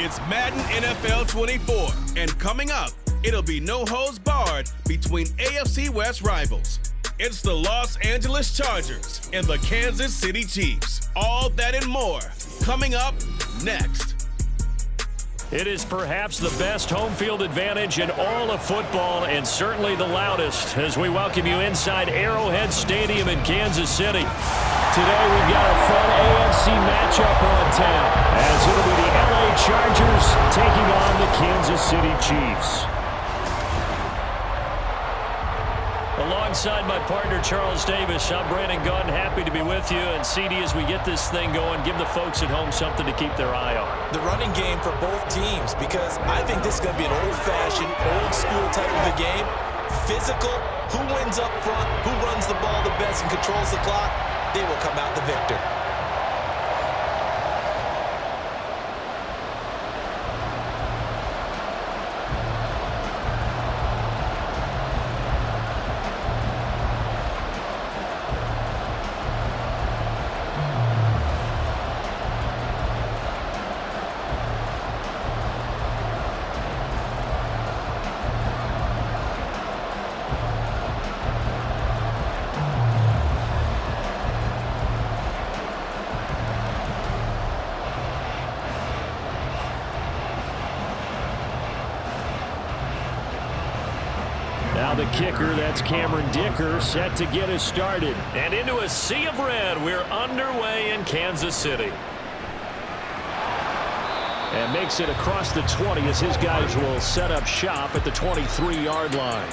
It's Madden NFL 24, and coming up, it'll be no holds barred between AFC West rivals. It's the Los Angeles Chargers and the Kansas City Chiefs. All that and more coming up next. It is perhaps the best home field advantage in all of football, and certainly the loudest, as we welcome you inside Arrowhead Stadium in Kansas City. Today we've got a fun AFC matchup on tap, as it'll be the LA Chargers taking on the Kansas City Chiefs. Alongside my partner, Charles Davis, I'm Brandon Gunn, happy to be with you. And CD, as we get this thing going, give the folks at home something to keep their eye on. The running game for both teams, because I think this is going to be an old-fashioned, old-school type of a game. Physical, who wins up front, who runs the ball the best and controls the clock, they will come out the victor. Now the kicker, that's Cameron Dicker, set to get us started. And into a sea of red, we're underway in Kansas City. And makes it across the 20 as his guys will set up shop at the 23-yard line.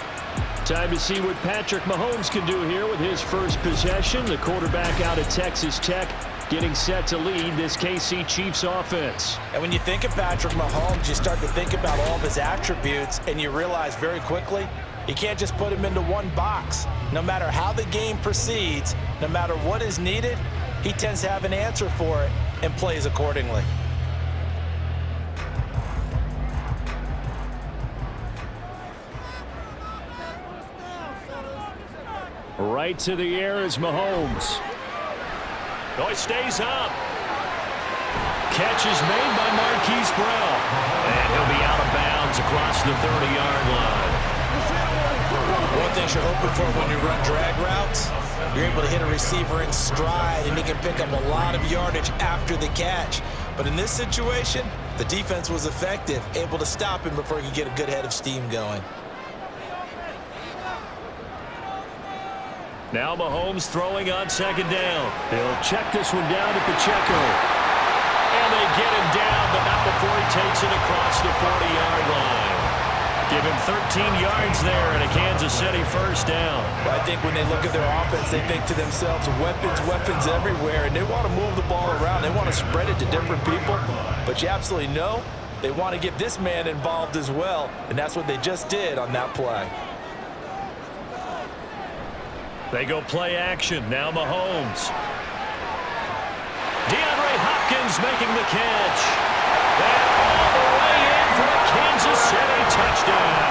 Time to see what Patrick Mahomes can do here with his first possession. The quarterback out of Texas Tech getting set to lead this KC Chiefs offense. And when you think of Patrick Mahomes, you start to think about all of his attributes, and you realize very quickly, you can't just put him into one box. No matter how the game proceeds, no matter what is needed, he tends to have an answer for it and plays accordingly. Right to the air is Mahomes. Oh, he stays up. Catch is made by Marquise Brown. And he'll be out of bounds across the 30-yard line. One thing you're hoping for when you run drag routes, you're able to hit a receiver in stride, and he can pick up a lot of yardage after the catch. But in this situation, the defense was effective, able to stop him before he could get a good head of steam going. Now Mahomes throwing on second down. He'll check this one down to Pacheco. And they get him down, but not before he takes it across the 40-yard line. Give him 13 yards there and a Kansas City first down. Well, I think when they look at their offense, they think to themselves, weapons everywhere, and they want to move the ball around. They want to spread it to different people, but you absolutely know they want to get this man involved as well, and that's what they just did on that play. They go play action. Now Mahomes. DeAndre Hopkins making the catch. And all the way in for a Kansas City touchdown.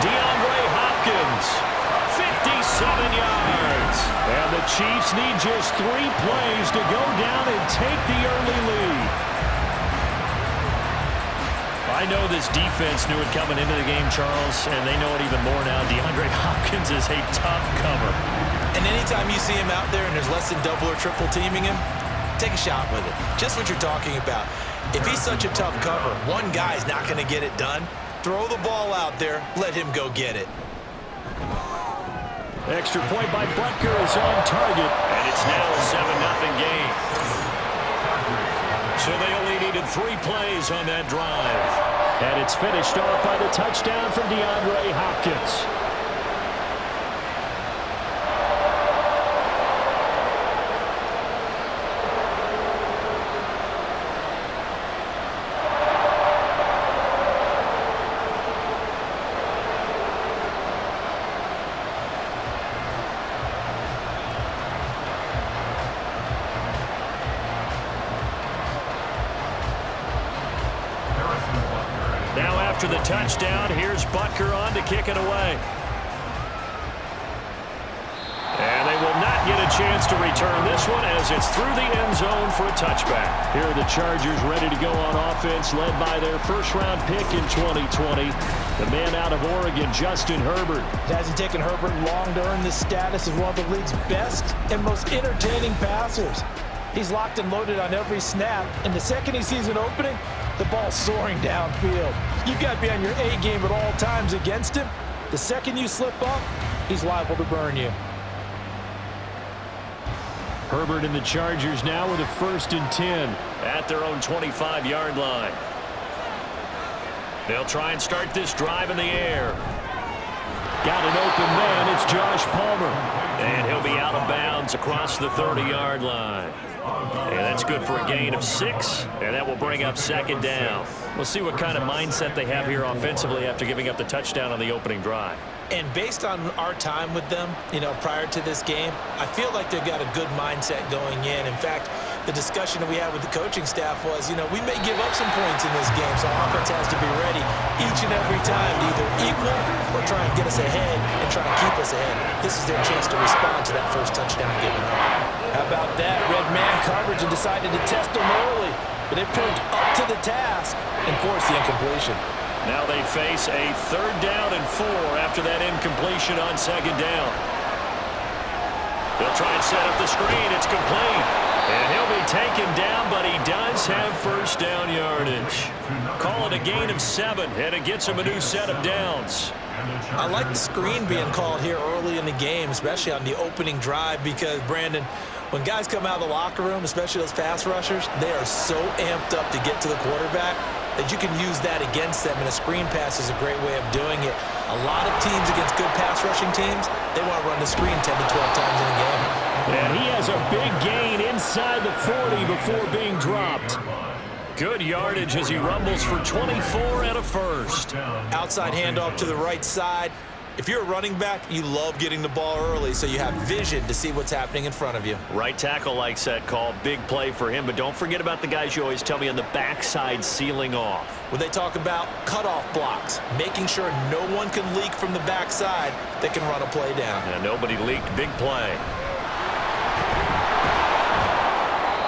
DeAndre Hopkins, 57 yards. And the Chiefs need just 3 plays to go down and take the early lead. I know this defense knew it coming into the game, Charles, and they know it even more now. DeAndre Hopkins is a tough cover. And anytime you see him out there and there's less than double or triple teaming him, take a shot with it. Just what you're talking about. If he's such a tough cover, one guy's not going to get it done. Throw the ball out there. Let him go get it. Extra point by Butker is on target, and it's now a 7-0 game. So they only needed 3 plays on that drive. And it's finished off by the touchdown from DeAndre Hopkins. Now after the touchdown, here's Butker on to kick it away. And they will not get a chance to return this one as it's through the end zone for a touchback. Here are the Chargers ready to go on offense, led by their first-round pick in 2020, the man out of Oregon, Justin Herbert. It hasn't taken Herbert long to earn this status as one of the league's best and most entertaining passers. He's locked and loaded on every snap, and the second he sees an opening, the ball's soaring downfield. You've got to be on your A game at all times against him. The second you slip up, he's liable to burn you. Herbert and the Chargers now with a 1st and 10 at their own 25-yard line. They'll try and start this drive in the air. Got an open man. It's Josh Palmer. And he'll be out of bounds across the 30-yard line. And that's good for a gain of 6, and that will bring up 2nd down. We'll see what kind of mindset they have here offensively after giving up the touchdown on the opening drive. And based on our time with them, prior to this game, I feel like they've got a good mindset going in. In fact, the discussion that we had with the coaching staff was, we may give up some points in this game, so our offense has to be ready each and every time to either equal or try and get us ahead and try and keep us ahead. This is their chance to respond to that first touchdown given up. How about that? Red man coverage and decided to test them early, but they proved up to the task and forced the incompletion. Now they face a 3rd down and 4 after that incompletion on 2nd down. They'll try and set up the screen. It's complete. And he'll be taken down, but he does have 1st down yardage. Call it a gain of 7, and it gets him a new set of downs. I like the screen being called here early in the game, especially on the opening drive, because, Brandon, when guys come out of the locker room, especially those pass rushers, they are so amped up to get to the quarterback that you can use that against them, and a screen pass is a great way of doing it. A lot of teams against good pass rushing teams, they want to run the screen 10 to 12 times in a game. And he has a big gain inside the 40 before being dropped. Good yardage as he rumbles for 24 and a 1st. Outside handoff to the right side. If you're a running back, you love getting the ball early so you have vision to see what's happening in front of you. Right tackle likes that call. Big play for him, but don't forget about the guys you always tell me on the backside sealing off. When they talk about cutoff blocks, making sure no one can leak from the backside that can run a play down. And nobody leaked. Big play.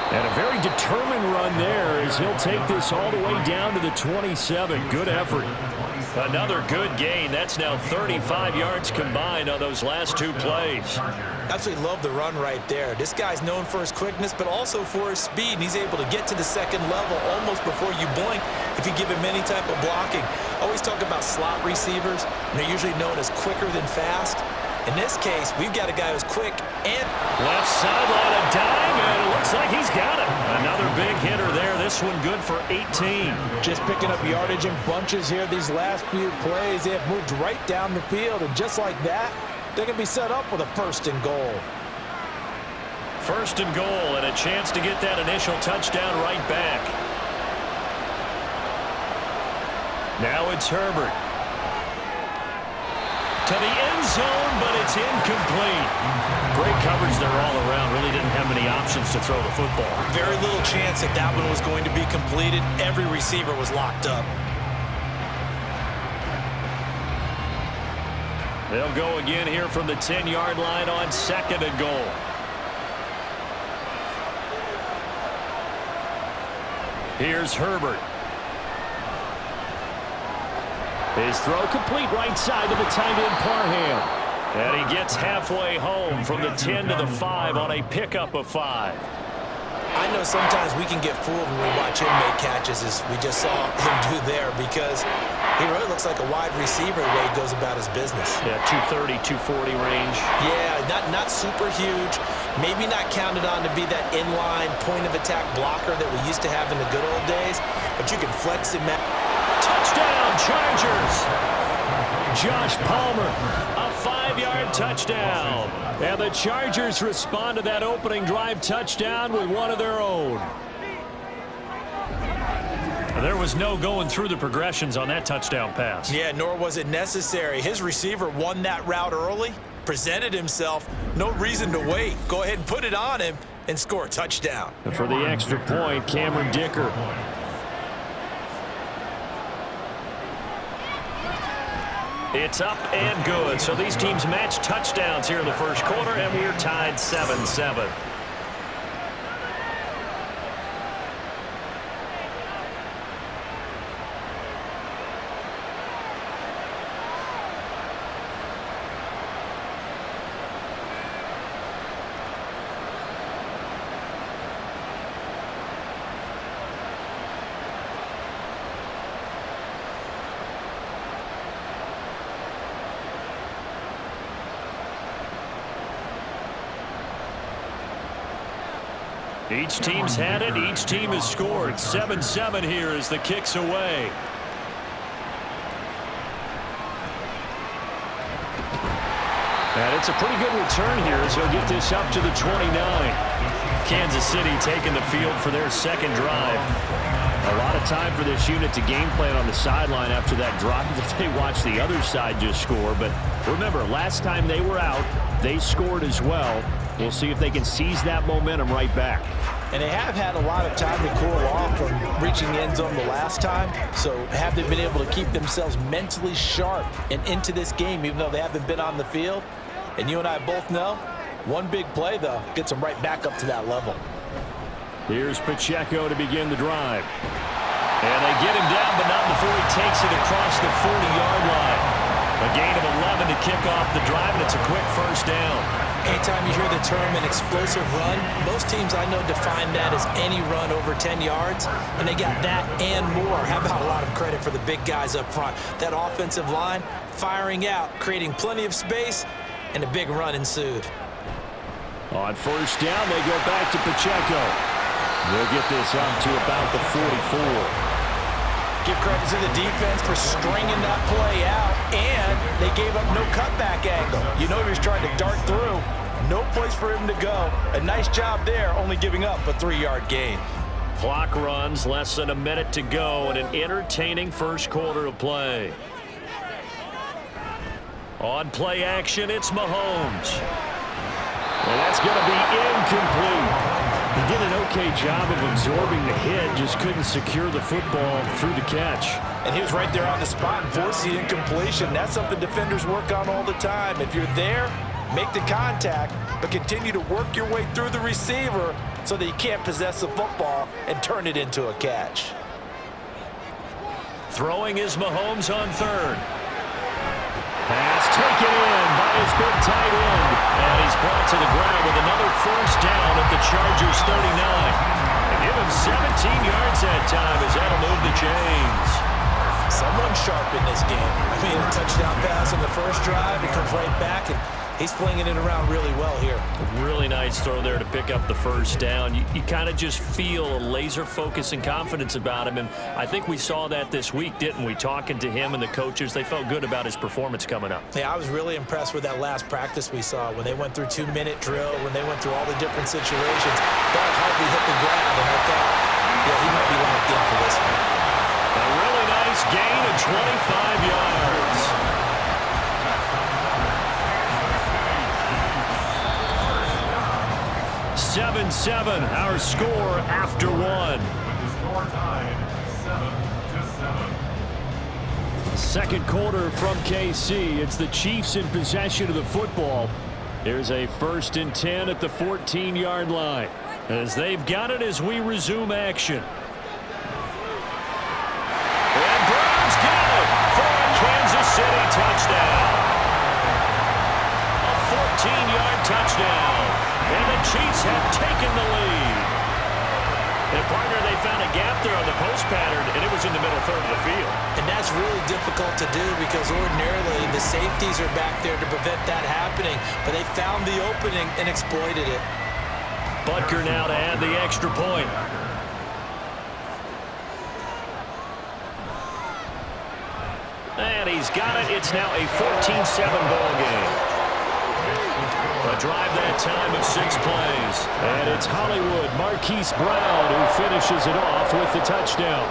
And a very determined run there as he'll take this all the way down to the 27. Good effort. Another good gain. That's now 35 yards combined on those last 2 plays. Absolutely love the run right there. This guy's known for his quickness, but also for his speed. And he's able to get to the 2nd level almost before you blink if you give him any type of blocking. I always talk about slot receivers, and they're usually known as quicker than fast. In this case, we've got a guy who's quick and... Left sideline, a dive, and it looks like he's got it. Another big hitter there. This one good for 18. Just picking up yardage in bunches here these last few plays. They have moved right down the field, and just like that, they can be set up with a 1st and goal. 1st and goal, and a chance to get that initial touchdown right back. Now it's Herbert. To the end zone, but it's incomplete. Great coverage there all around. Really didn't have many options to throw the football. Very little chance that that one was going to be completed. Every receiver was locked up. They'll go again here from the 10-yard line on 2nd and goal. Here's Herbert. His throw complete right side to the tight end Parham. And he gets halfway home from the 10 to the 5 on a pickup of 5. I know sometimes we can get fooled when we watch him make catches, as we just saw him do there, because he really looks like a wide receiver the way he goes about his business. Yeah, 230, 240 range. Yeah, not super huge. Maybe not counted on to be that inline point-of-attack blocker that we used to have in the good old days, but you can flex him out. Touchdown, Chargers! Josh Palmer, a 5-yard touchdown. And the Chargers respond to that opening drive touchdown with one of their own. There was no going through the progressions on that touchdown pass. Yeah, nor was it necessary. His receiver won that route early, presented himself, no reason to wait. Go ahead and put it on him and score a touchdown. And for the extra point, Cameron Dicker. It's up and good. So these teams match touchdowns here in the first quarter, and we're tied 7-7. Each team's had it. Each team has scored. 7-7 here as the kick's away. And it's a pretty good return here as he'll get this up to the 29. Kansas City taking the field for their second drive. A lot of time for this unit to game plan on the sideline after that drive if they watch the other side just score. But remember, last time they were out, they scored as well. We'll see if they can seize that momentum right back. And they have had a lot of time to cool off from reaching the end zone the last time. So have they been able to keep themselves mentally sharp and into this game, even though they haven't been on the field? And you and I both know, one big play, though, gets them right back up to that level. Here's Pacheco to begin the drive. And they get him down, but not before he takes it across the 40-yard line. A gain of 11 to kick off the drive, and it's a quick first down. Anytime you hear the term an explosive run, most teams I know define that as any run over 10 yards, and they got that and more. How about a lot of credit for the big guys up front? That offensive line firing out, creating plenty of space, and a big run ensued. On first down, they go back to Pacheco. They'll get this up to about the 44. Give credit to the defense for stringing that play out, and they gave up no cutback angle. You know he was trying to dart through. No place for him to go. A nice job there, only giving up a 3-yard gain. Clock runs, less than a minute to go, and an entertaining first quarter of play. On play action, it's Mahomes. And that's going to be incomplete. He did an okay job of absorbing the hit, just couldn't secure the football through the catch. And he was right there on the spot and forced the incompletion. That's something defenders work on all the time. If you're there, make the contact, but continue to work your way through the receiver so that you can't possess the football and turn it into a catch. Throwing is Mahomes on third. Pass taken in by his big tight end. And he's brought to the ground with another first down at the Chargers' 39. And give him 17 yards that time as that'll move the chains. Someone sharp in this game. I mean, a touchdown pass in the first drive. He comes right back, and he's flinging it around really well here. Really nice throw there to pick up the first down. You kind of just feel a laser focus and confidence about him, and I think we saw that this week, didn't we? Talking to him and the coaches, they felt good about his performance coming up. Yeah, I was really impressed with that last practice we saw when they went through 2-minute drill, when they went through all the different situations. Ball hardly hit the ground, and I thought, yeah, he might be locked in for this one. A really nice gain of 25 yards. Seven, our score after one. Second quarter from KC. It's the Chiefs in possession of the football. There's a 1st and 10 at the 14-yard line as they've got it as we resume action. And Brown's got it for a Kansas City touchdown. A 14-yard touchdown. And the Chiefs have taken the lead. And partner, they found a gap there on the post pattern, and it was in the middle third of the field. And that's really difficult to do because ordinarily the safeties are back there to prevent that happening. But they found the opening and exploited it. Butker now to add the extra point. And he's got it. It's now a 14-7 ball game. A drive that time of 6 plays. And it's Hollywood Marquise Brown who finishes it off with the touchdown.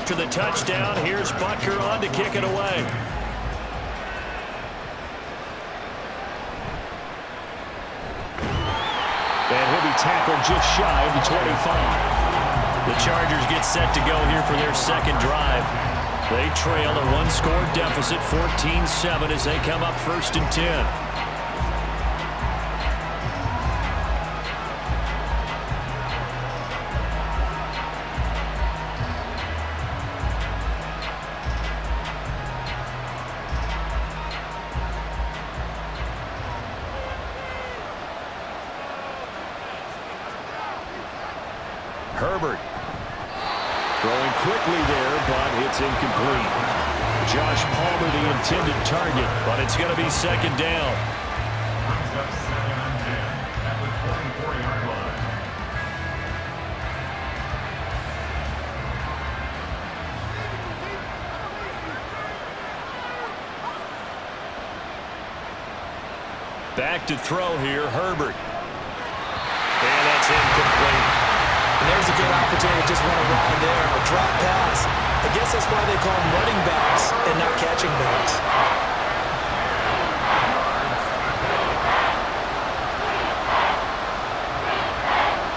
after the touchdown. Here's Butker on to kick it away. And he'll be tackled just shy of the 25. The Chargers get set to go here for their second drive. They trail a one-score deficit, 14-7, as they come up 1st and 10. Herbert throwing quickly there, but it's incomplete. Josh Palmer, the intended target, but it's going to be second down. Back to throw here, Herbert. And that's incomplete. And there's a good opportunity to just run around there. A drop pass. I guess that's why they call them running backs and not catching backs.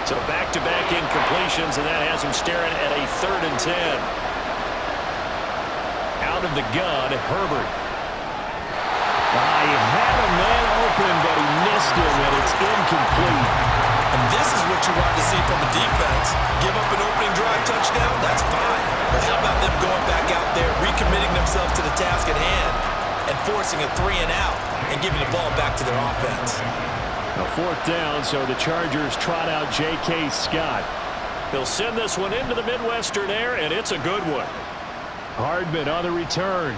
So back-to-back incompletions, and that has him staring at a 3rd and 10. Out of the gun, Herbert. He had a man open, but he missed him, and it's incomplete. And this is what you want to see from the defense. Give up an opening drive touchdown, that's fine. But how about them going back out there, recommitting themselves to the task at hand, and forcing a 3 and out, and giving the ball back to their offense. A 4th down, so the Chargers trot out J.K. Scott. They'll send this one into the Midwestern air, and it's a good one. Hardman on the return.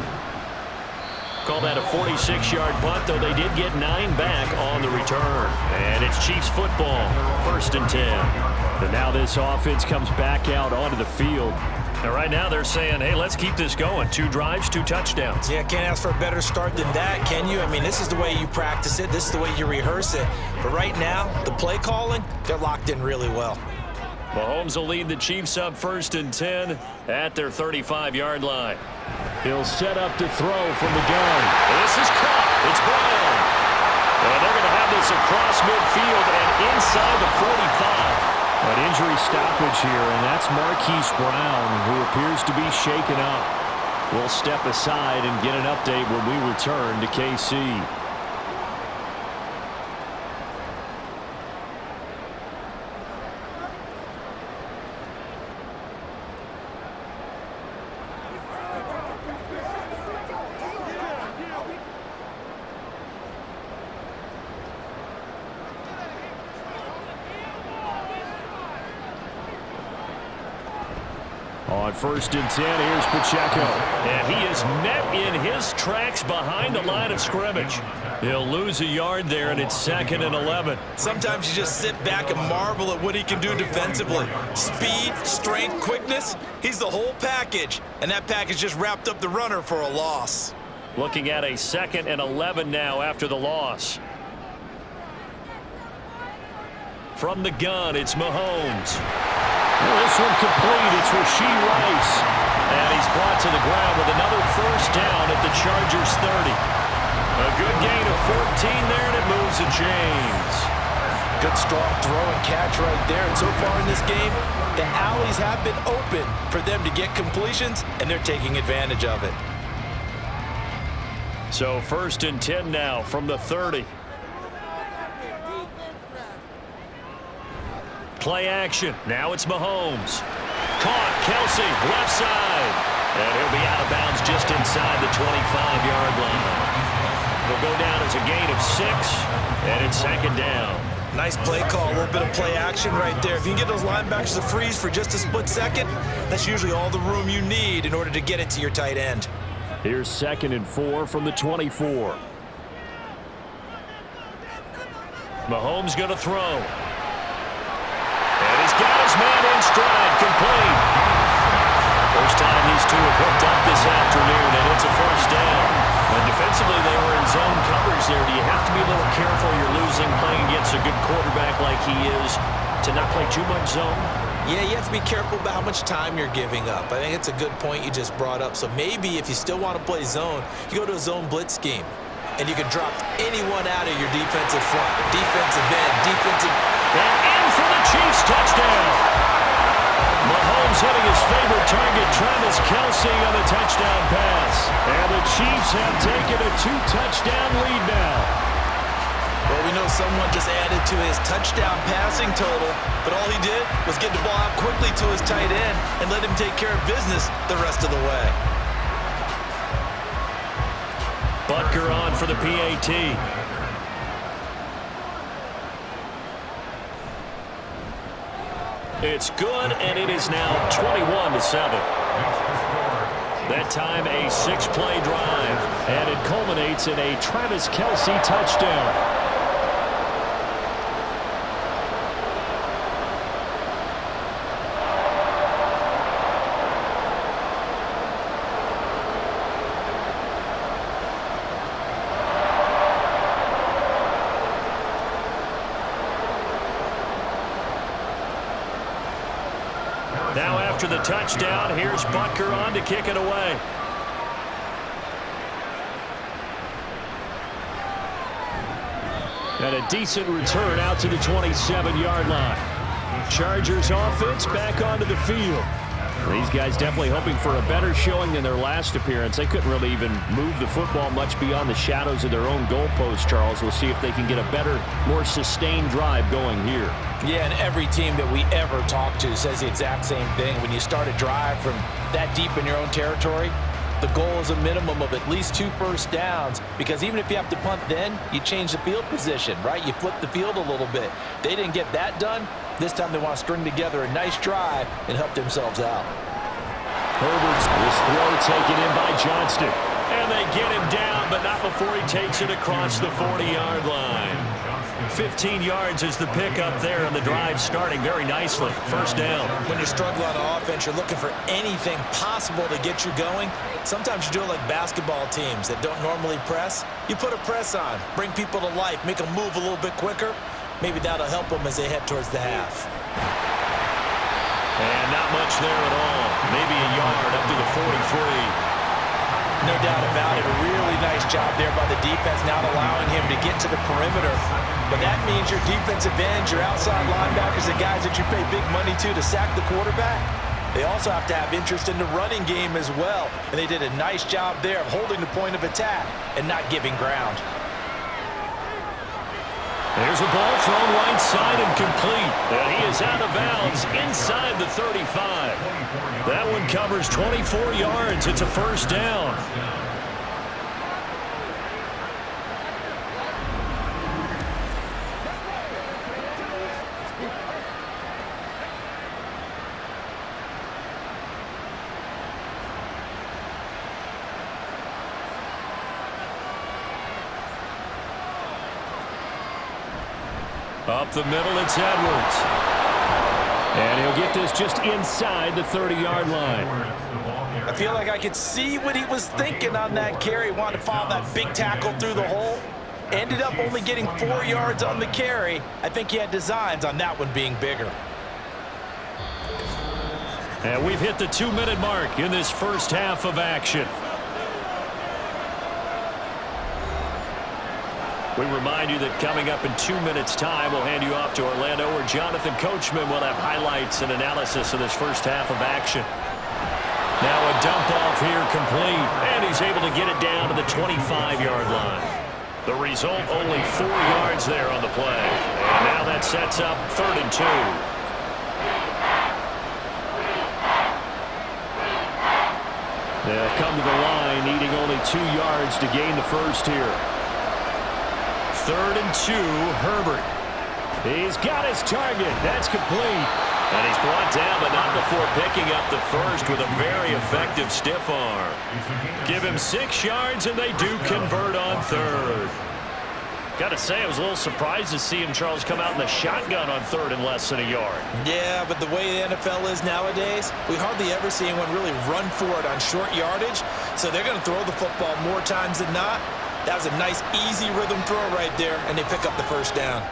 Call that a 46-yard punt, though they did get 9 back on the return. And it's Chiefs football, 1st and 10. And now this offense comes back out onto the field. And right now they're saying, hey, let's keep this going. 2 drives, 2 touchdowns. Yeah, can't ask for a better start than that, can you? I mean, this is the way you practice it. This is the way you rehearse it. But right now, the play calling, they're locked in really well. Mahomes will lead the Chiefs up 1st and 10 at their 35-yard line. He'll set up to throw from the gun. This is caught. It's Brown. And they're going to have this across midfield and inside the 45. An injury stoppage here, and that's Marquise Brown, who appears to be shaken up. We'll step aside and get an update when we return to KC. On 1st and 10, here's Pacheco. And he is met in his tracks behind the line of scrimmage. He'll lose a yard there, and it's 2nd and 11. Sometimes you just sit back and marvel at what he can do defensively. Speed, strength, quickness, he's the whole package. And that package just wrapped up the runner for a loss. Looking at a 2nd and 11 now after the loss. From the gun, it's Mahomes. This one complete. It's Rashee Rice. And he's brought to the ground with another 1st down at the Chargers 30. A good gain of 14 there, and it moves the chains. Good strong throw and catch right there. And so far in this game, the alleys have been open for them to get completions, and they're taking advantage of it. So 1st and 10 now from the 30. Play action. Now it's Mahomes. Caught. Kelsey, left side. And he'll be out of bounds just inside the 25-yard line. He'll go down as a gain of 6, and it's 2nd down. Nice play call. A little bit of play action right there. If you can get those linebackers to freeze for just a split second, that's usually all the room you need in order to get it to your tight end. Here's 2nd and 4 from the 24. Mahomes going to throw. And he's got his man in stride, complete. First time these two have hooked up this afternoon, and it's a 1st down. And defensively, they were in zone coverage there. Do you have to be a little careful? You're losing playing against a good quarterback like he is to not play too much zone? Yeah, you have to be careful about how much time you're giving up. I think it's a good point you just brought up. So maybe if you still want to play zone, you go to a zone blitz scheme. And you can drop anyone out of your defensive front. Defensive end, defensive... And in for the Chiefs touchdown. Mahomes hitting his favorite target, Travis Kelce, on the touchdown pass. And the Chiefs have taken a 2-touchdown lead now. Well, we know someone just added to his touchdown passing total, but all he did was get the ball out quickly to his tight end and let him take care of business the rest of the way. Butker on for the PAT. It's good, and it is now 21-7. That time a 6-play drive, and it culminates in a Travis Kelce touchdown. Now after the touchdown, here's Butker on to kick it away. And a decent return out to the 27-yard line. Chargers offense back onto the field. These guys definitely hoping for a better showing than their last appearance. They couldn't really even move the football much beyond the shadows of their own goalpost, Charles. We'll see if they can get a better, more sustained drive going here. Yeah, and every team that we ever talk to says the exact same thing. When you start a drive from that deep in your own territory, the goal is a minimum of at least 2 first downs, because even if you have to punt then, you change the field position, right? You flip the field a little bit. They didn't get that done. This time they want to string together a nice drive and help themselves out. Herbert's this throw taken in by Johnston. And they get him down, but not before he takes it across the 40-yard line. 15 yards is the pickup there, and the drive starting very nicely. First down. When you're struggling on offense, you're looking for anything possible to get you going. Sometimes you do it like basketball teams that don't normally press. You put a press on, bring people to life, make them move a little bit quicker. Maybe that'll help them as they head towards the half. And not much there at all. Maybe a yard up to the 43. No doubt about it. A really nice job there by the defense, not allowing him to get to the perimeter. But that means your defensive ends, your outside linebackers, the guys that you pay big money to sack the quarterback, they also have to have interest in the running game as well. And they did a nice job there of holding the point of attack and not giving ground. There's a ball thrown right side and complete. And he is out of bounds inside the 35. That one covers 24 yards. It's a first down. Up the middle, it's Edwards. And he'll get this just inside the 30-yard line. I feel like I could see what he was thinking on that carry. Wanted to follow that big tackle through the hole. Ended up only getting 4 yards on the carry. I think he had designs on that one being bigger. And we've hit the 2-minute mark in this first half of action. We remind you that coming up in 2 minutes' time, we'll hand you off to Orlando, where Jonathan Coachman will have highlights and analysis of this first half of action. Now a dump off here complete, and he's able to get it down to the 25-yard line. The result, only 4 yards there on the play. And now that sets up 3rd and 2. They'll come to the line, needing only 2 yards to gain the first here. 3rd and 2, Herbert. He's got his target. That's complete. And he's brought down, but not before picking up the first with a very effective stiff arm. Give him 6 yards, and they do convert on 3rd. Got to say, I was a little surprised to see him, Charles, come out in the shotgun on 3rd and less than a yard. Yeah, but the way the NFL is nowadays, we hardly ever see anyone really run for it on short yardage. So they're going to throw the football more times than not. That was a nice, easy rhythm throw right there, and they pick up the first down.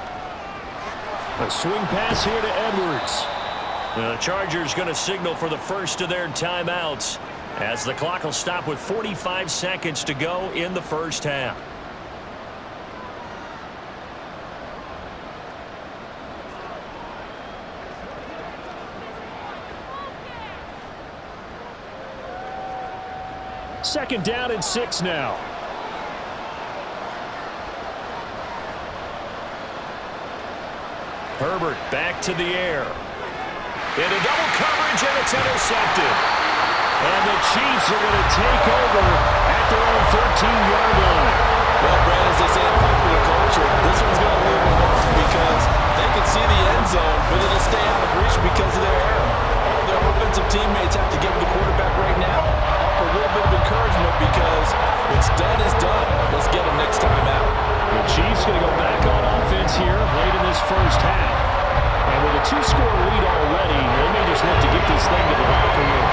A swing pass here to Edwards. The Chargers going to signal for the first of their timeouts as the clock will stop with 45 seconds to go in the first half. Second down and 6 now. Herbert back to the air. Into double coverage, and it's intercepted. And the Chiefs are going to take over at their own 14-yard line. Well, Brad, as they say in popular culture, this one's going to leave them alone because they can see the end zone, but it'll stay out of reach because of their error. All their offensive teammates have to give the quarterback right now a little bit of encouragement because what's done is done. Let's get them next time out. The Chiefs going to go back on offense here late in this first half. And with a 2-score lead already, they may just look to get this thing to the locker room.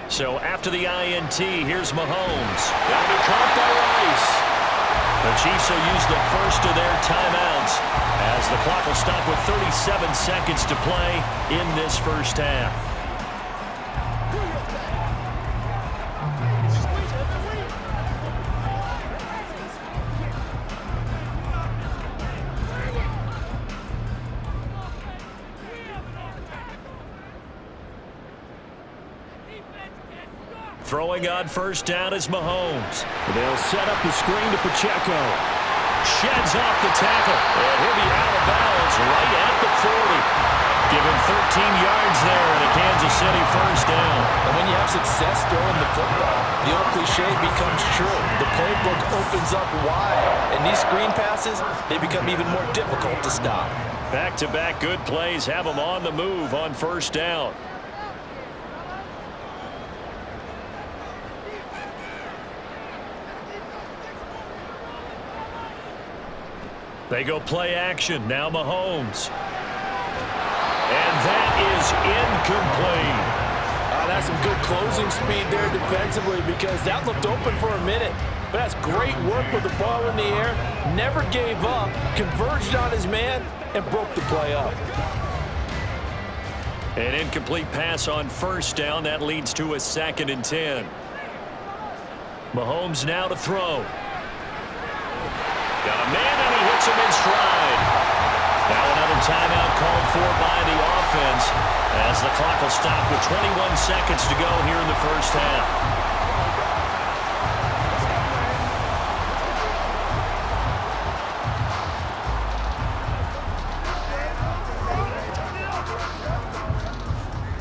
So after the INT, here's Mahomes. Got to be caught by Rice. The Chiefs will use the first of their timeouts as the clock will stop with 37 seconds to play in this first half. Throwing on first down is Mahomes. They'll set up the screen to Pacheco. Sheds off the tackle. And he'll be out of bounds right at the 40. Give him 13 yards there and a Kansas City first down. And when you have success throwing the football, the old cliche becomes true. The playbook opens up wide. And these screen passes, they become even more difficult to stop. Back-to-back good plays have them on the move on first down. They go play action. Now Mahomes. And that is incomplete. That's some good closing speed there defensively because that looked open for a minute. But that's great work with the ball in the air. Never gave up. Converged on his man and broke the play up. An incomplete pass on first down. That leads to a 2nd and 10. Mahomes now to throw. Got a man, and he hits him in stride. Now another timeout called for by the offense as the clock will stop with 21 seconds to go here in the first half.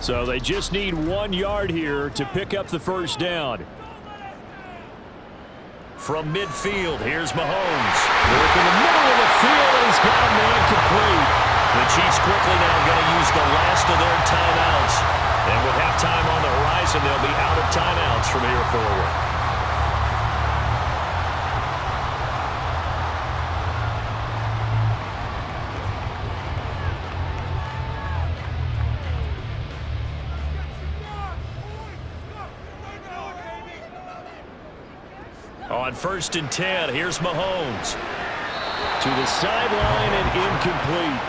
So they just need 1 yard here to pick up the first down. From midfield, here's Mahomes. Work in the middle of the field, and he's got a man complete. The Chiefs quickly now going to use the last of their timeouts. And with halftime on the horizon, they'll be out of timeouts from here forward. On 1st and 10, here's Mahomes. To the sideline and incomplete.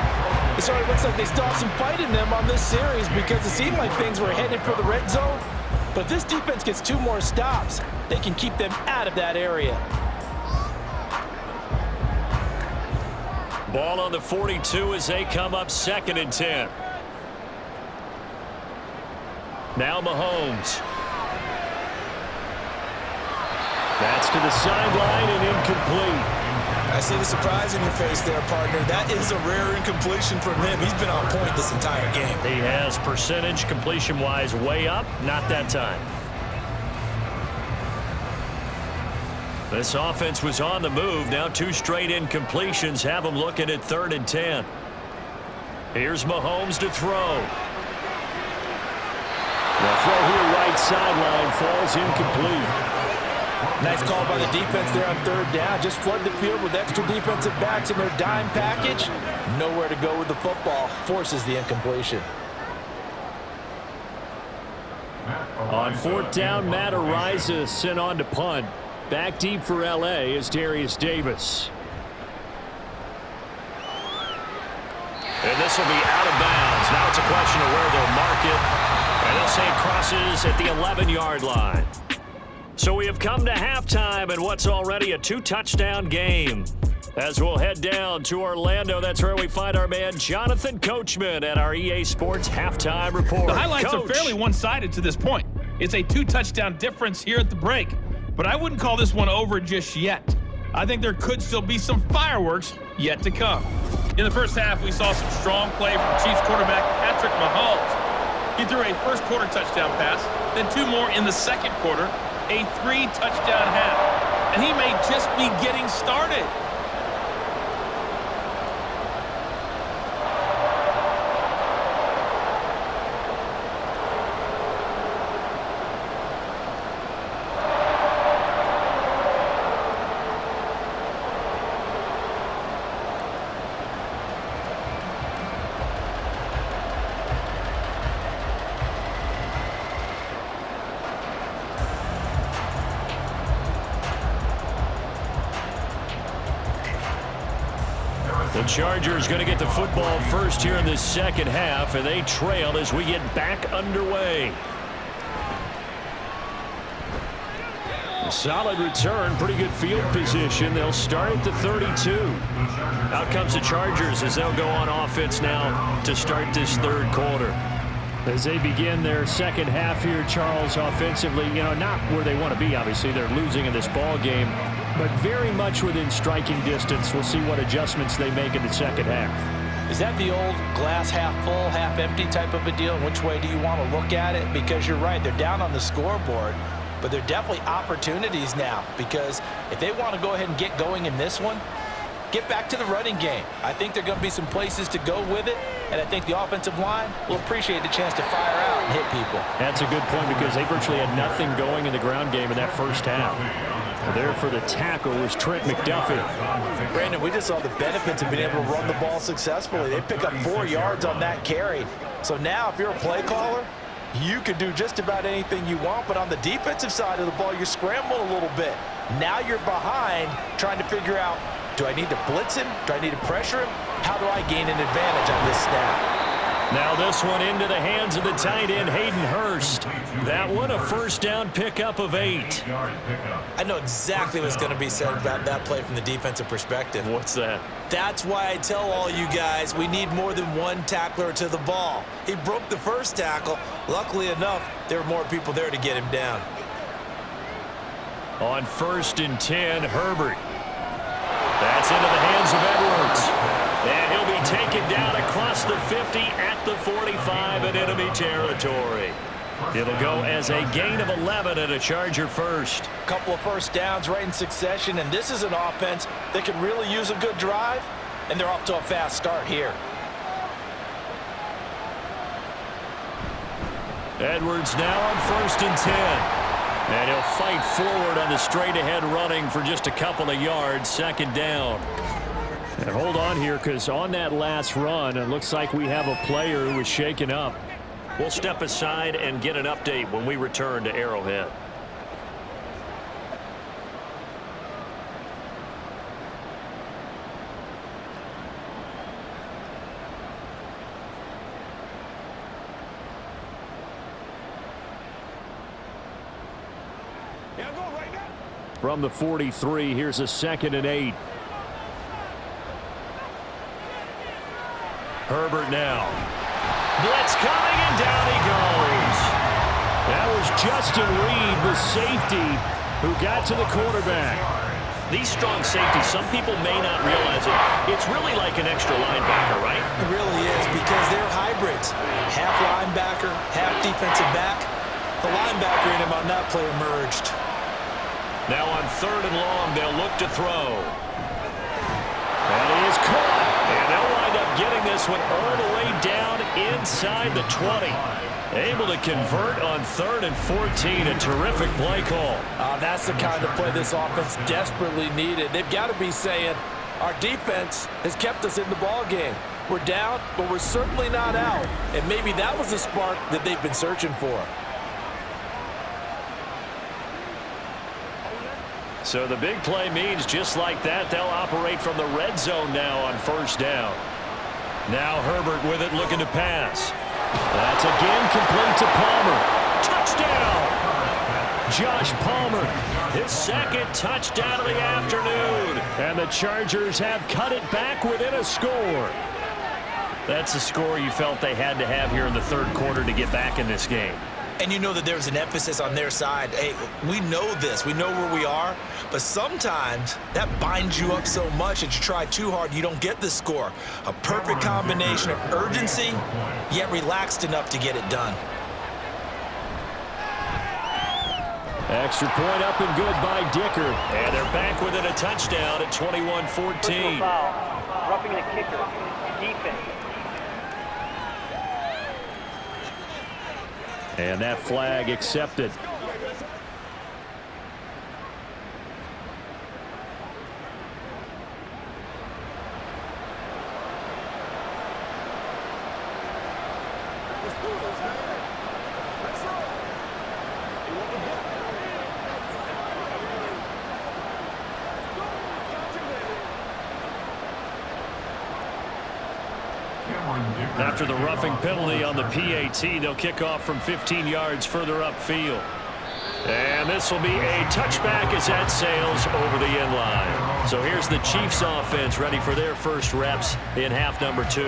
It sort of looks like they still have some fight in them on this series because it seemed like things were headed for the red zone. But if this defense gets 2 more stops, they can keep them out of that area. Ball on the 42 as they come up 2nd and 10. Now Mahomes. That's to the sideline and incomplete. I see the surprise in your face there, partner. That is a rare incompletion from him. He's been on point this entire game. He has percentage completion-wise way up. Not that time. This offense was on the move. Now 2 straight incompletions have them looking at 3rd and 10. Here's Mahomes to throw. The throw here right sideline falls incomplete. Nice call by the defense there on third down. Just flood the field with extra defensive backs in their dime package. Nowhere to go with the football. Forces the incompletion. On fourth down, Matt Ariza sent on to punt. Back deep for L.A. is Darius Davis. And this will be out of bounds. Now it's a question of where they'll mark it. And they'll say it crosses at the 11-yard line. So we have come to halftime in what's already a 2-touchdown game. As we'll head down to Orlando, that's where we find our man Jonathan Coachman at our EA Sports Halftime Report. The highlights Coach. are fairly one-sided to this point. It's a 2-touchdown difference here at the break. But I wouldn't call this one over just yet. I think there could still be some fireworks yet to come. In the first half, we saw some strong play from Chiefs quarterback Patrick Mahomes. He threw a first-quarter touchdown pass, then 2 more in the second quarter, a 3-touchdown half. And he may just be getting started. The Chargers going to get the football first here in this second half, and they trail as we get back underway. A solid return, pretty good field position. They'll start at the 32. Out comes the Chargers as they'll go on offense now to start this third quarter. As they begin their second half here, Charles, offensively, not where they want to be, obviously. They're losing in this ball game, but very much within striking distance. We'll see what adjustments they make in the second half. Is that the old glass half full, half empty type of a deal? Which way do you want to look at it? Because you're right, they're down on the scoreboard, but they're definitely opportunities now, because if they want to go ahead and get going in this one, get back to the running game. I think there are going to be some places to go with it, and I think the offensive line will appreciate the chance to fire out and hit people. That's a good point, because they virtually had nothing going in the ground game in that first half. There for the tackle was Trent McDuffie. Brandon, we just saw the benefits of being able to run the ball successfully. They pick up 4 yards on that carry. So now if you're a play caller, you can do just about anything you want, but on the defensive side of the ball, you scramble a little bit. Now you're behind trying to figure out, do I need to blitz him? Do I need to pressure him? How do I gain an advantage on this snap? Now this one into the hands of the tight end, Hayden Hurst. That one a first down pickup of 8. I know exactly what's going to be said about that play from the defensive perspective. What's that? That's why I tell all you guys we need more than one tackler to the ball. He broke the first tackle. Luckily enough, there were more people there to get him down. On 1st and 10, Herbert. That's into the hands of Edwards. And he'll be taken down across the 50 at the 45 in enemy territory. It'll go as a gain of 11 and a Charger first. Couple of first downs right in succession, and this is an offense that could really use a good drive, and they're off to a fast start here. Edwards now on 1st and 10. And he'll fight forward on the straight-ahead running for just a couple of yards, 2nd down. And hold on here, because on that last run, it looks like we have a player who was shaken up. We'll step aside and get an update when we return to Arrowhead. From the 43, here's a 2nd and 8. Herbert now. Blitz coming, and down he goes. That was Justin Reed, the safety, who got to the quarterback. These strong safeties, some people may not realize it. It's really like an extra linebacker, right? It really is, because they're hybrids. Half linebacker, half defensive back. The linebacker in him on that play emerged. Now on 3rd and long, they'll look to throw. And he is caught. And they'll wind up getting this one all the way down inside the 20. Able to convert on 3rd and 14. A terrific play call. That's the kind of play this offense desperately needed. They've got to be saying, our defense has kept us in the ball game. We're down, but we're certainly not out. And maybe that was the spark that they've been searching for. So the big play means just like that, they'll operate from the red zone now on 1st down. Now Herbert with it, looking to pass. That's again complete to Palmer. Touchdown! Josh Palmer, his 2nd touchdown of the afternoon. And the Chargers have cut it back within a score. That's a score you felt they had to have here in the 3rd quarter to get back in this game. And you know that there's an emphasis on their side. Hey, we know this. We know where we are. But sometimes that binds you up so much that you try too hard, you don't get the score. A perfect combination of urgency, yet relaxed enough to get it done. Extra point up and good by Dicker. And they're back within a touchdown at 21-14. Roughing the kicker. Defense. And that flag accepted. After the roughing penalty on the PAT, they'll kick off from 15 yards further upfield. And this will be a touchback as that sails over the end line. So here's the Chiefs offense ready for their first reps in half number 2.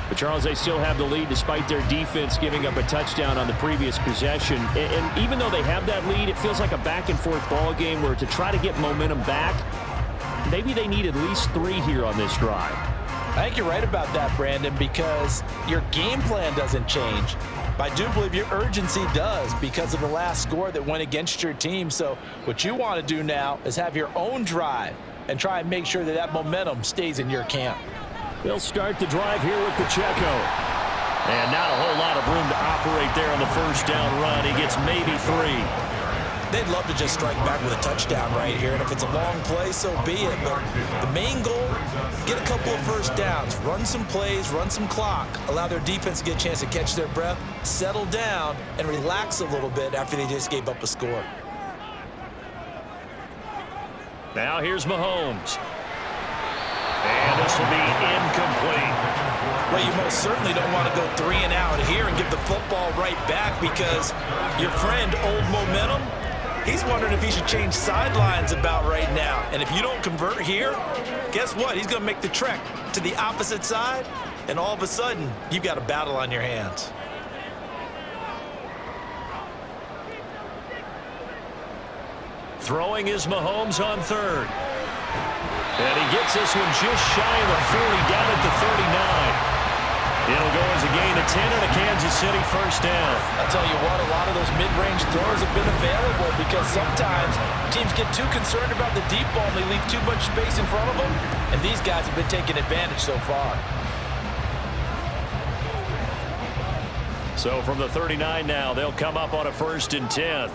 But Charles, they still have the lead despite their defense giving up a touchdown on the previous possession. And even though they have that lead, it feels like a back-and-forth ball game where to try to get momentum back, maybe they need at least 3 here on this drive. I think you're right about that, Brandon, because your game plan doesn't change. But I do believe your urgency does because of the last score that went against your team. So what you want to do now is have your own drive and try and make sure that that momentum stays in your camp. They'll start the drive here with Pacheco. And not a whole lot of room to operate there on the 1st down run. He gets maybe 3. They'd love to just strike back with a touchdown right here, and if it's a long play, so be it. But the main goal, get a couple of 1st downs, run some plays, run some clock, allow their defense to get a chance to catch their breath, settle down, and relax a little bit after they just gave up a score. Now here's Mahomes. And this will be incomplete. Well, you most certainly don't want to go 3 and out here and give the football right back because your friend, Old Momentum, he's wondering if he should change sidelines about right now. And if you don't convert here, guess what? He's going to make the trek to the opposite side, and all of a sudden, you've got a battle on your hands. Throwing is Mahomes on 3rd. And he gets this one just shy of the 40, down at the 39. It'll go as a gain of 10 and a Kansas City 1st down. I'll tell you what, a lot of those mid-range throws have been available because sometimes teams get too concerned about the deep ball and they leave too much space in front of them, and these guys have been taking advantage so far. So from the 39 now, they'll come up on a 1st and 10.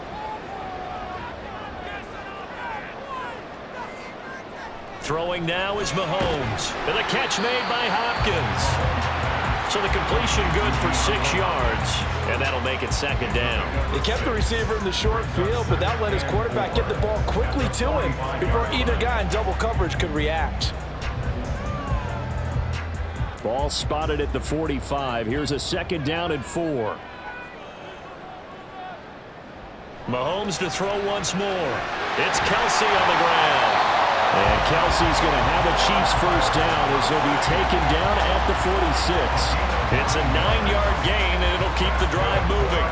Throwing now is Mahomes. And the catch made by Hopkins. So the completion good for 6 yards. And that'll make it 2nd down. They kept the receiver in the short field, but that let his quarterback get the ball quickly to him before either guy in double coverage could react. Ball spotted at the 45. Here's a 2nd down and 4. Mahomes to throw once more. It's Kelsey on the ground. And Kelsey's going to have a Chiefs 1st down as he'll be taken down at the 46. It's a 9-yard gain, and it'll keep the drive moving.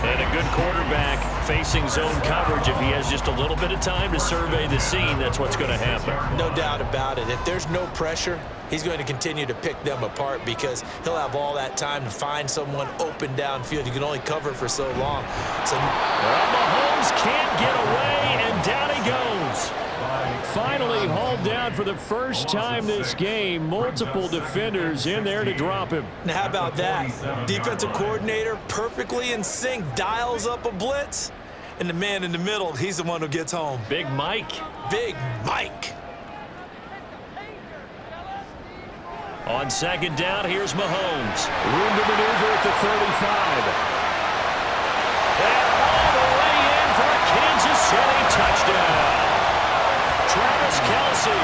And a good quarterback facing zone coverage. If he has just a little bit of time to survey the scene, that's what's going to happen. No doubt about it. If there's no pressure, he's going to continue to pick them apart because he'll have all that time to find someone open downfield. You can only cover for so long. So Mahomes can't get away, and down he goes. finally hauled down for the first time this game. Multiple defenders in there to drop him. Now, how about that? Defensive coordinator perfectly in sync, dials up a blitz, and the man in the middle, he's the one who gets home. Big Mike. Big Mike. On second down, here's Mahomes. Room to maneuver at the 35. And all the way in for a Kansas City touchdown. Travis Kelce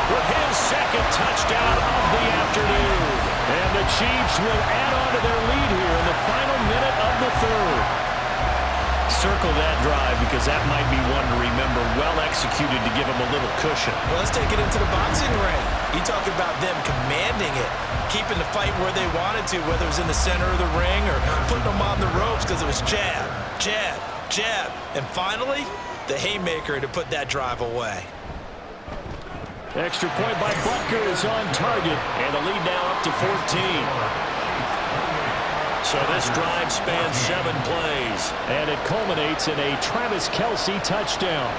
with his second touchdown of the afternoon. And the Chiefs will add on to their lead here in the final minute of the third. Circle that drive because that might be one to remember. Well executed to give them a little cushion. Well, let's take it into the boxing ring. You talk about them commanding it, keeping the fight where they wanted to, whether it was in the center of the ring or putting them on the ropes because it was jab, jab, jab. And finally, the haymaker to put that drive away. Extra point by Butker is on target, and the lead now up to 14. So this drive spans 7 plays, and it culminates in a Travis Kelce touchdown.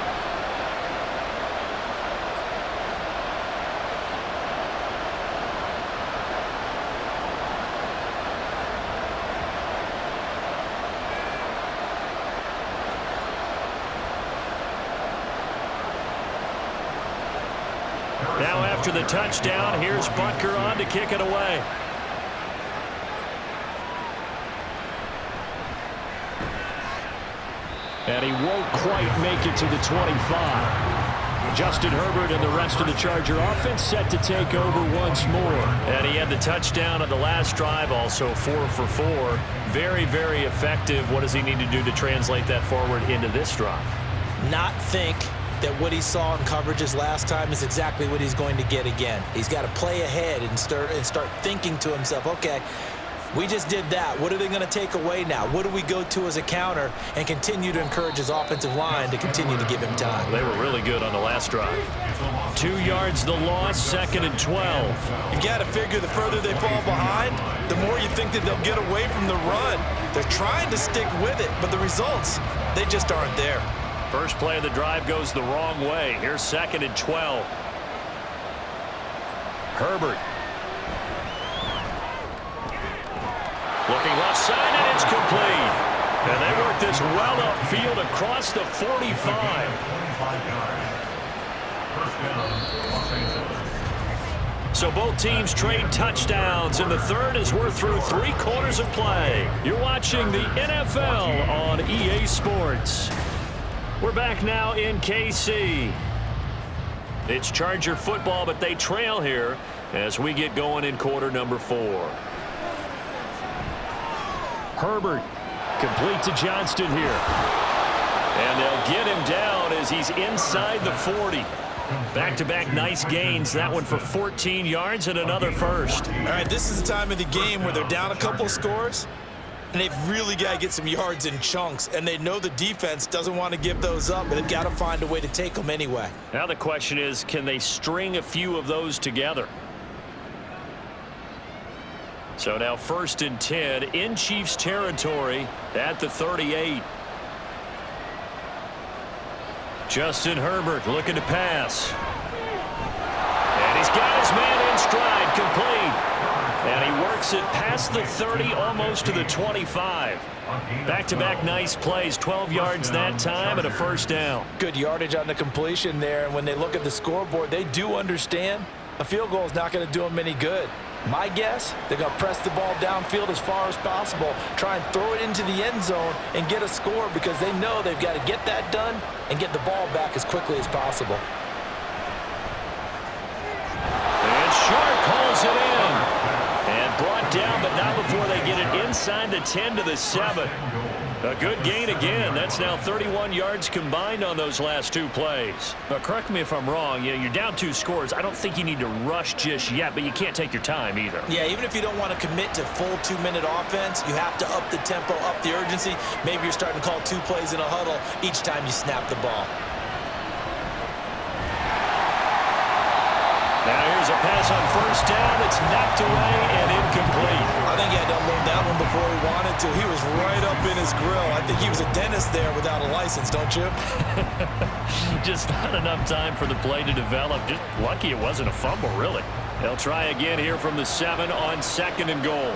Now after the touchdown, here's Butker on to kick it away. And he won't quite make it to the 25. Justin Herbert and the rest of the Charger offense set to take over once more. And he had the touchdown on the last drive, also 4 for 4. Very, very effective. What does he need to do to translate that forward into this drive? Not think that what he saw in coverages last time is exactly what he's going to get again. He's got to play ahead and start thinking to himself, okay, we just did that. What are they going to take away now? What do we go to as a counter? And continue to encourage his offensive line to continue to give him time. They were really good on the last drive. 2 yards the loss, 2nd and 12. You've got to figure the further they fall behind, the more you think that they'll get away from the run. They're trying to stick with it, but the results, they just aren't there. First play of the drive goes the wrong way. Here's 2nd and 12. Herbert. Looking left side, and it's complete. And they work this well upfield across the 45. So both teams trade touchdowns, and the third as we're through 3 quarters of play. You're watching the NFL on EA Sports. We're back now in KC. It's Charger football, but they trail here as we get going in quarter number 4. Herbert, complete to Johnston here. And they'll get him down as he's inside the 40. Back-to-back nice gains. That one for 14 yards and another first. All right, this is the time of the game where they're down a couple of scores, and they've really got to get some yards in chunks, and they know the defense doesn't want to give those up, but they've got to find a way to take them anyway. Now the question is, can they string a few of those together? So now 1st and 10 in Chiefs territory at the 38. Justin Herbert looking to pass. And he's got his man in stride, complete. And he works it past the 30, almost to the 25. Back-to-back nice plays, 12 yards that time and a first down. Good yardage on the completion there, and when they look at the scoreboard, they do understand a field goal is not going to do them any good. My guess, they're going to press the ball downfield as far as possible, try and throw it into the end zone and get a score because they know they've got to get that done and get the ball back as quickly as possible. And Sharp hauls it in. And brought down, but not before they get it inside the 10 to the 7. A good gain again. That's now 31 yards combined on those last 2 plays. Now, correct me if I'm wrong. You're down 2 scores. I don't think you need to rush just yet, but you can't take your time either. Yeah, even if you don't want to commit to full 2-minute offense, you have to up the tempo, up the urgency. Maybe you're starting to call 2 plays in a huddle each time you snap the ball. Now here's a pass on first down. It's knocked away and incomplete. think he had to unload that one before he wanted to. He was right up in his grill. I think he was a dentist there without a license, don't you? Just not enough time for the play to develop. Just lucky it wasn't a fumble, really. They'll try again here from the 7 on 2nd and goal.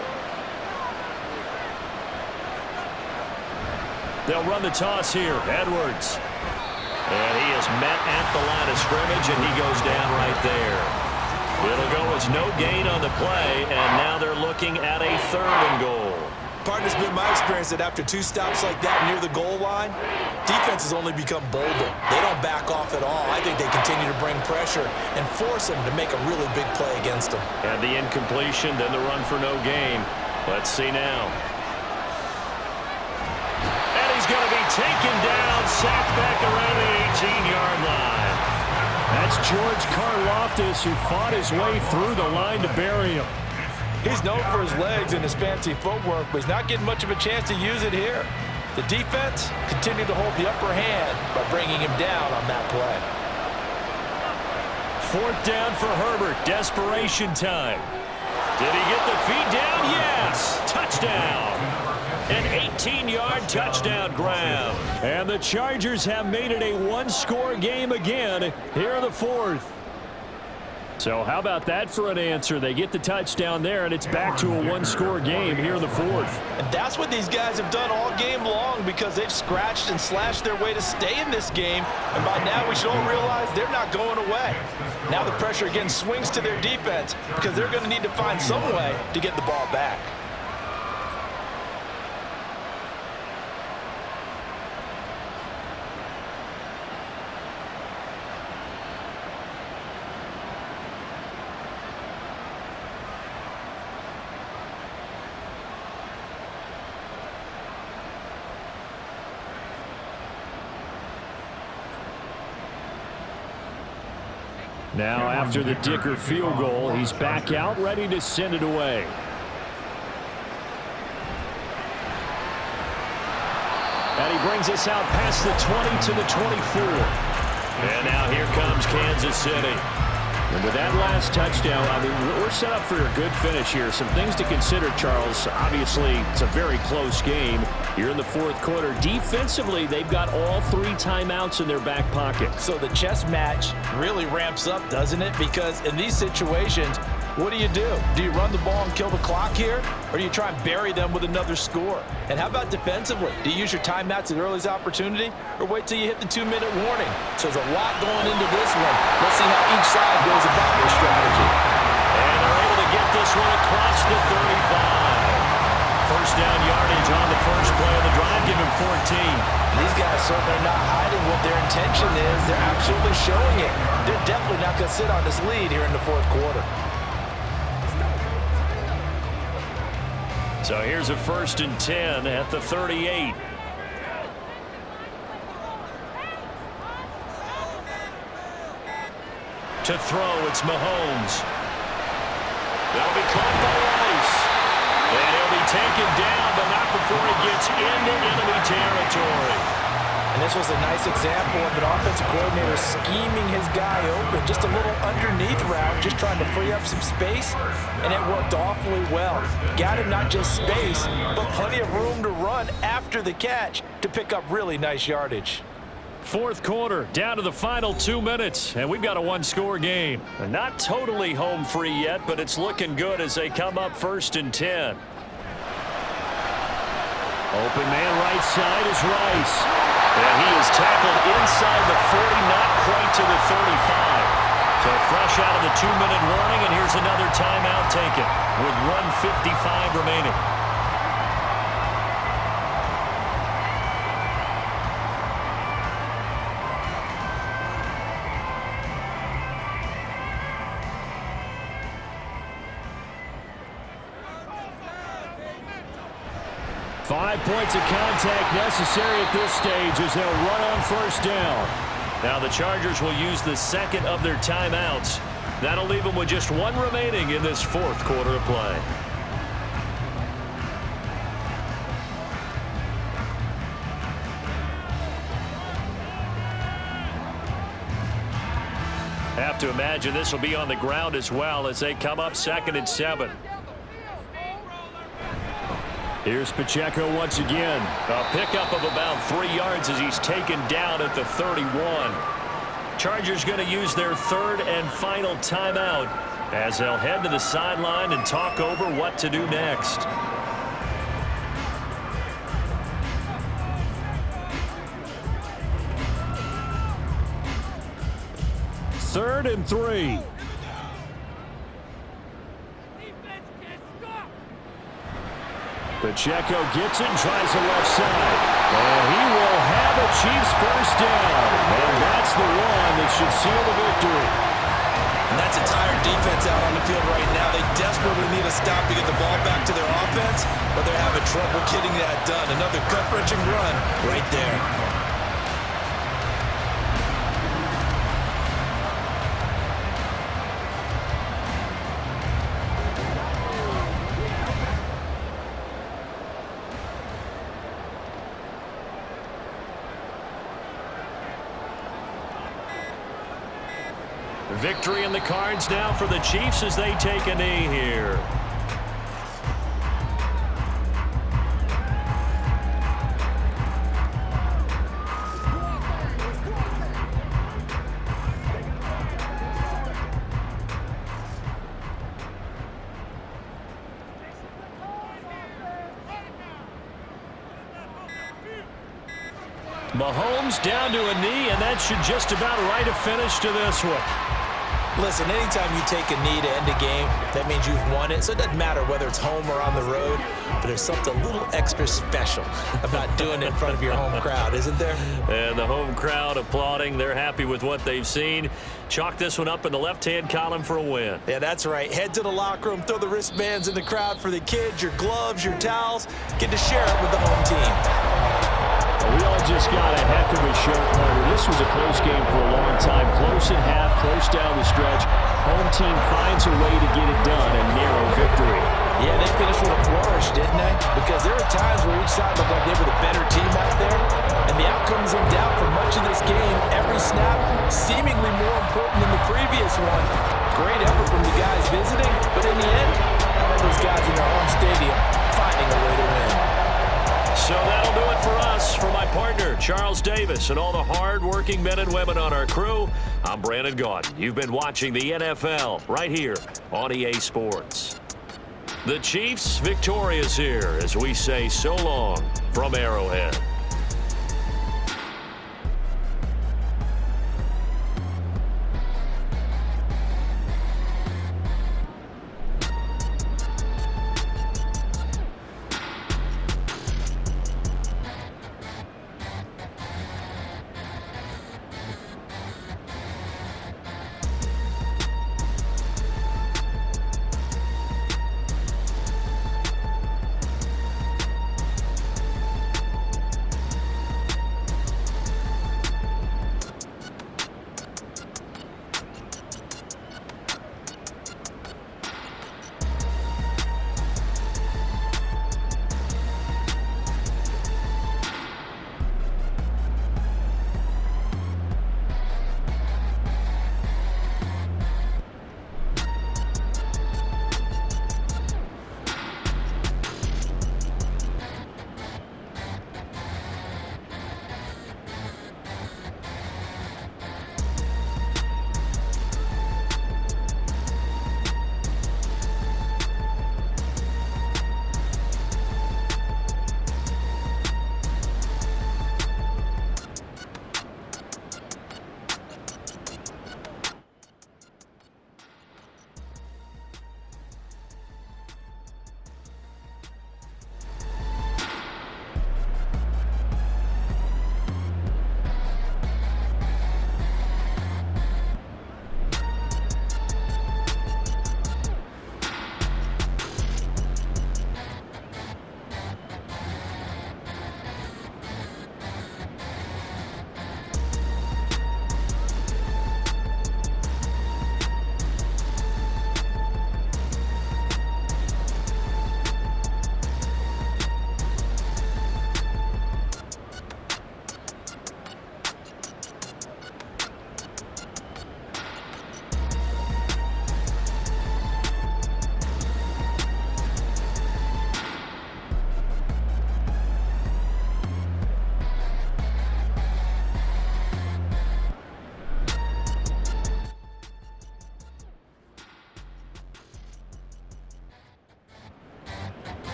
They'll run the toss here. Edwards. And he is met at the line of scrimmage, and he goes down right there. It'll go as no gain on the play, and now they're looking at a 3rd and goal. Partner, it's been my experience that after 2 stops like that near the goal line, defenses only become bolder. They don't back off at all. I think they continue to bring pressure and force them to make a really big play against them. And the incompletion, then the run for no gain. Let's see now. And he's going to be taken down, sacked back around the 18-yard line. That's George Karlaftis, who fought his way through the line to bury him. He's known for his legs and his fancy footwork, but he's not getting much of a chance to use it here. The defense continued to hold the upper hand by bringing him down on that play. 4th down for Herbert. Desperation time. Did he get the feet down? Yes. Touchdown. An 18-yard touchdown grab. And the Chargers have made it a 1-score game again here in the 4th. So how about that for an answer? They get the touchdown there, and it's back to a 1-score game here in the 4th. And that's what these guys have done all game long, because they've scratched and slashed their way to stay in this game. And by now we should all realize they're not going away. Now the pressure again swings to their defense, because they're going to need to find some way to get the ball back. Now after the Dicker field goal, he's back out ready to send it away. And he brings us out past the 20 to the 24. And now here comes Kansas City. And with that last touchdown, I mean, we're set up for a good finish here. Some things to consider, Charles. Obviously, it's a very close game. You're in the 4th quarter. Defensively, they've got all 3 timeouts in their back pocket. So the chess match really ramps up, doesn't it? Because in these situations, what do? Do you run the ball and kill the clock here? Or do you try and bury them with another score? And how about defensively? Do you use your timeouts at earliest opportunity, or wait till you hit the 2-minute warning? So there's a lot going into this one. Let's see how each side goes about their strategy. And they're able to get this one across the 35. First down yardage on the first play of the drive. Give him 14. These guys certainly not hiding what their intention is. They're absolutely showing it. They're definitely not going to sit on this lead here in the 4th quarter. So here's a 1st and 10 at the 38. To throw, it's Mahomes. That'll be caught by Rice. And he'll be taken down, but not before he gets into enemy territory. And this was a nice example of an offensive coordinator scheming his guy open. Just a little underneath route, just trying to free up some space, and it worked awfully well. Got him not just space, but plenty of room to run after the catch to pick up really nice yardage. 4th quarter, down to the final 2 minutes, and we've got a 1-score game. They're not totally home free yet, but it's looking good as they come up 1st and 10. Open man right side is Rice. And he is tackled inside the 40, not quite to the 35. So fresh out of the 2-minute warning, and here's another timeout taken with 1:55 remaining. Five points of contact necessary at this stage as they'll run on first down. Now the Chargers will use the 2nd of their timeouts. That'll leave them with just 1 remaining in this 4th quarter of play. Have to imagine this will be on the ground as well as they come up 2nd and 7. Here's Pacheco once again. A pickup of about 3 yards as he's taken down at the 31. Chargers going to use their third and final timeout as they'll head to the sideline and talk over what to do next. Third and 3. Pacheco gets it and tries the left side. And he will have a Chiefs first down. And that's the one that should seal the victory. And that's a tired defense out on the field right now. They desperately need a stop to get the ball back to their offense, but they're having trouble getting that done. Another gut-wrenching run right there. Victory in the cards now for the Chiefs as they take a knee here. Mahomes down to a knee, and that should just about write a finish to this one. Listen, anytime you take a knee to end a game, that means you've won it. So it doesn't matter whether it's home or on the road, but there's something a little extra special about doing it in front of your home crowd, isn't there? And the home crowd applauding. They're happy with what they've seen. Chalk this one up in the left-hand column for a win. Yeah, that's right. Head to the locker room, throw the wristbands in the crowd for the kids, your gloves, your towels. Get to share it with the home team. We all just got a heck of a show, partner. This was a close game for a long time. Close at half, close down the stretch. Home team finds a way to get it done, a narrow victory. Yeah, they finished with a flourish, didn't they? Because there were times where each side looked like they were the better team out there. And the outcome's in doubt for much of this game. Every snap seemingly more important than the previous one. Great effort from the guys visiting, but in the end, how about those guys in their home stadium finding a way to win? So that'll do it for us. For my partner, Charles Davis, and all the hard-working men and women on our crew, I'm Brandon Gaudin. You've been watching the NFL right here on EA Sports. The Chiefs victorious here as we say so long from Arrowhead.